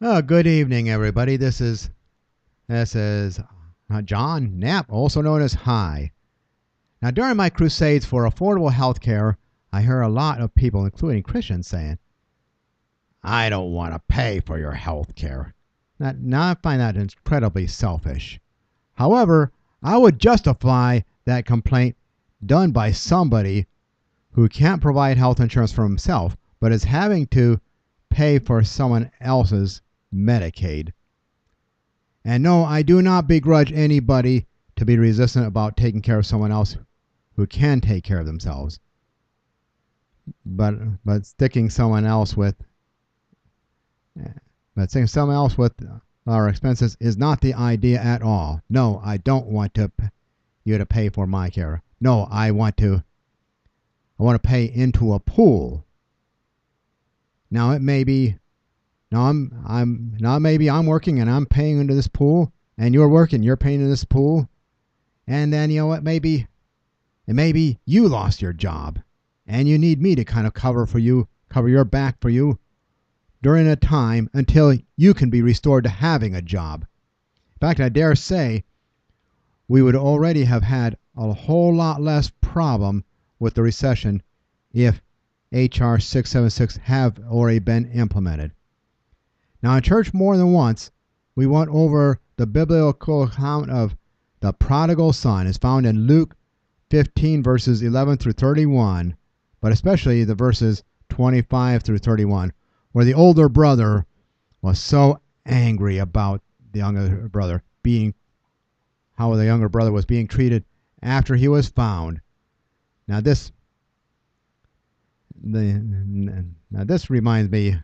Good evening, everybody. This is John Knapp, also known as High. Now, during my crusades for affordable health care, I hear a lot of people, including Christians, saying, "I don't want to pay for your health care." Now, I find that incredibly selfish. However, I would justify that complaint done by somebody who can't provide health insurance for himself, but is having to pay for someone else's Medicaid. And no, I do not begrudge anybody to be resistant about taking care of someone else who can take care of themselves. But sticking someone else with our expenses is not the idea at all. No, I don't want you to pay for my care. No, I want to pay into a pool. Now it may be maybe I'm working and I'm paying into this pool, and you're working, you're paying into this pool, and then maybe you lost your job, and you need me to kind of cover your back for you during a time until you can be restored to having a job. In fact, I dare say we would already have had a whole lot less problem with the recession if HR 676 have already been implemented. Now, in church more than once, we went over the biblical account of the prodigal son. It's found in Luke 15, verses 11 through 31, but especially the verses 25 through 31, where the older brother was so angry about the younger brother how the younger brother was being treated after he was found. Now this reminds me.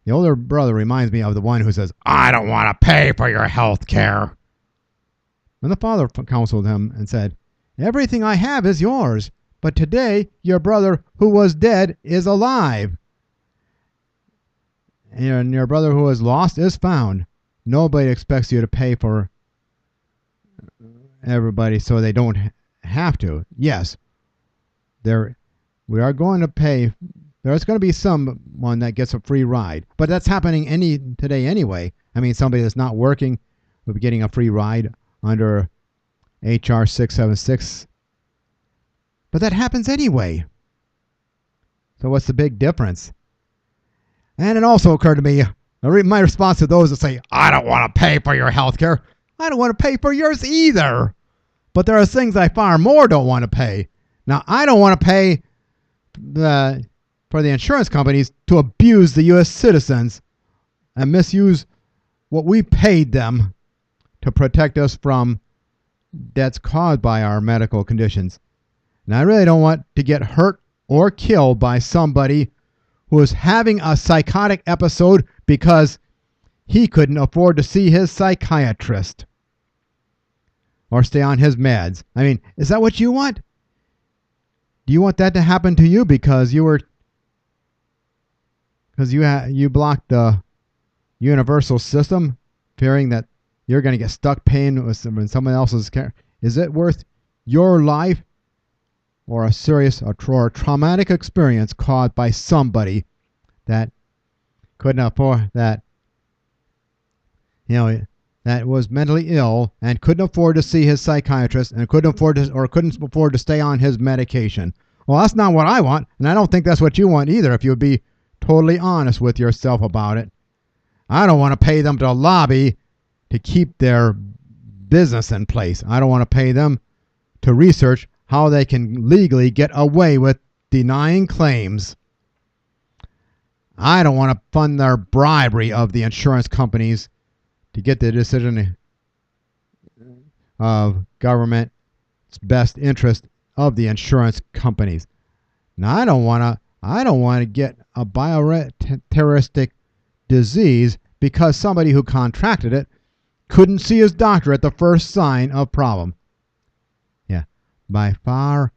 The older brother reminds me of the one who says, "I don't want to pay for your health care." And the father counseled him and said, "Everything I have is yours, but today your brother who was dead is alive, and your brother who was lost is found." Nobody expects you to pay for everybody so they don't have to. Yes, we are going to pay. There's going to be someone that gets a free ride, but that's happening today anyway. I mean, somebody that's not working will be getting a free ride under HR 676, but that happens anyway. So what's the big difference? And it also occurred to me, my response to those that say, "I don't want to pay for your health care," I don't want to pay for yours either. But there are things I far more don't want to pay. Now, I don't want to pay for the insurance companies to abuse the U.S. citizens and misuse what we paid them to protect us from debts caused by our medical conditions. And I really don't want to get hurt or killed by somebody who is having a psychotic episode because he couldn't afford to see his psychiatrist or stay on his meds. I mean, is that what you want? Do you want that to happen to you because you blocked the universal system, fearing that you're going to get stuck paying with someone else's care? Is it worth your life or a serious or traumatic experience caused by somebody that couldn't afford that was mentally ill and couldn't afford to see his psychiatrist and couldn't afford to stay on his medication? Well, that's not what I want, and I don't think that's what you want either, if you would be totally honest with yourself about it. I don't want to pay them to lobby to keep their business in place. I don't want to pay them to research how they can legally get away with denying claims. I don't want to fund their bribery of the insurance companies to get the decision of government's best interest of the insurance companies. Now, I don't want to get a bioterroristic disease because somebody who contracted it couldn't see his doctor at the first sign of problem. Yeah, by far,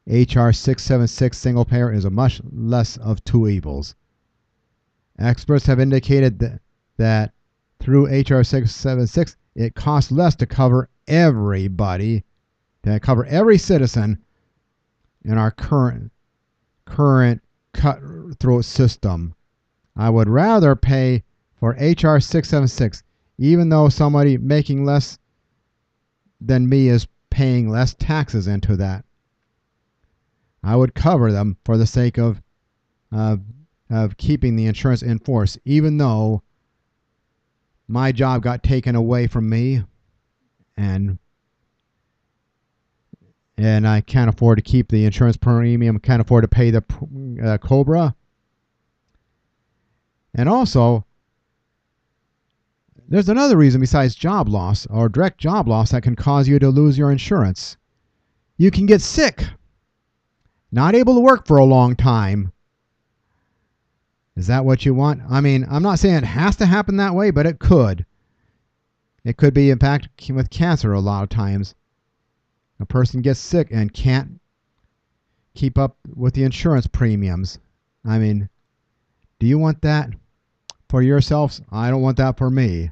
HR 676 single payer is a much less of two evils. Experts have indicated that through HR 676, it costs less to cover everybody, to cover every citizen in our current cutthroat system. I would rather pay for HR 676, even though somebody making less than me is paying less taxes into that. I would cover them for the sake of keeping the insurance in force, even though my job got taken away from me, and I can't afford to keep the insurance premium, can't afford to pay the COBRA. And also, there's another reason besides job loss or direct job loss that can cause you to lose your insurance. You can get sick, not able to work for a long time. Is that what you want? I mean, I'm not saying it has to happen that way, but it could. It could be, in fact, with cancer a lot of times. A person gets sick and can't keep up with the insurance premiums. I mean, do you want that for yourselves? I don't want that for me.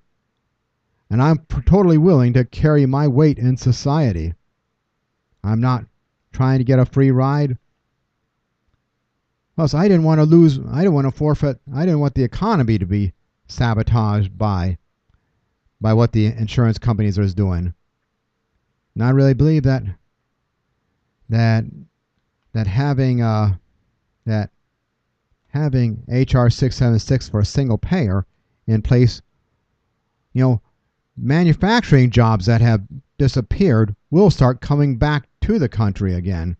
And I'm totally willing to carry my weight in society. I'm not trying to get a free ride. Plus, I didn't want to lose, I didn't want to forfeit, I didn't want the economy to be sabotaged by what the insurance companies are doing. And I really believe that having HR 676 for a single payer in place, manufacturing jobs that have disappeared will start coming back to the country again.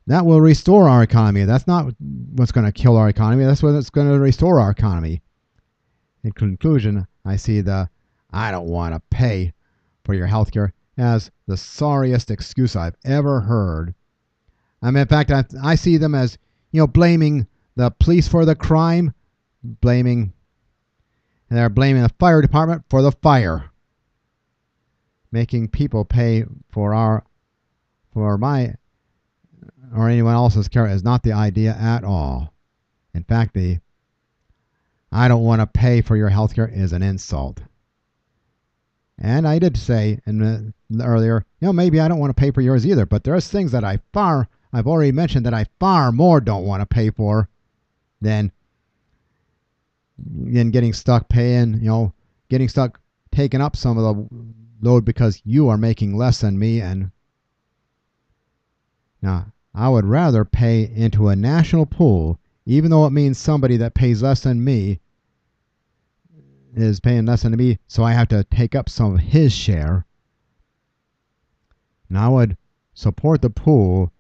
That will restore our economy. That's not what's going to kill our economy. That's what's going to restore our economy. In conclusion, I see I don't want to pay for your health care as the sorriest excuse I've ever heard. I mean, in fact, I see them as, blaming the police for the crime, they're blaming the fire department for the fire. Making people pay for my or anyone else's care is not the idea at all. In fact, I don't want to pay for your health care is an insult. And I did say earlier, maybe I don't want to pay for yours either, but there's things that I've already mentioned that I far more don't want to pay for than getting stuck paying, getting stuck taking up some of the load because you are making less than me. And now I would rather pay into a national pool, even though it means somebody that pays less than me is paying less than me, so I have to take up some of his share. And I would support the pool,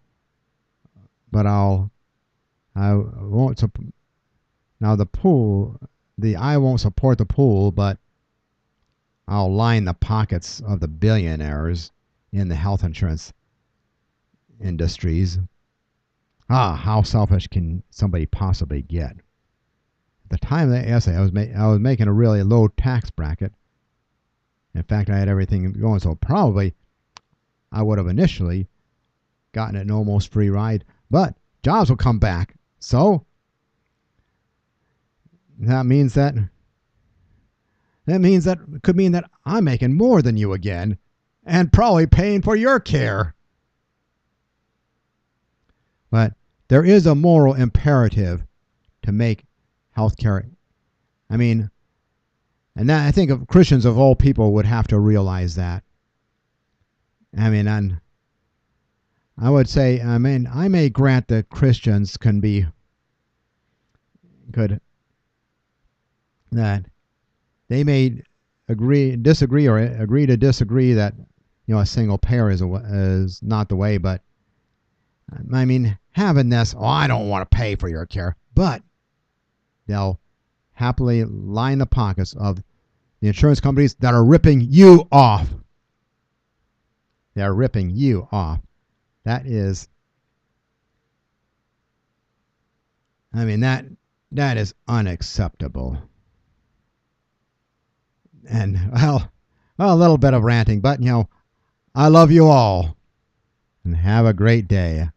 but I won't support. Now I won't support the pool, but I'll line the pockets of the billionaires in the health insurance industries. How selfish can somebody possibly get? At the time of the essay, I was making a really low tax bracket. In fact, I had everything going, so probably I would have initially gotten an almost free ride, but jobs will come back. So that could mean that I'm making more than you again and probably paying for your care. But there is a moral imperative to make healthcare. I mean, and that, I think of Christians of all people would have to realize that. I mean, and I would say, I may grant that Christians that they may disagree to disagree that a single payer is not the way, but I mean, having this, I don't want to pay for your care, but they'll happily line the pockets of the insurance companies that are ripping you off. They're ripping you off. That is, I mean, that is unacceptable. And, well, a little bit of ranting, but, I love you all. And have a great day.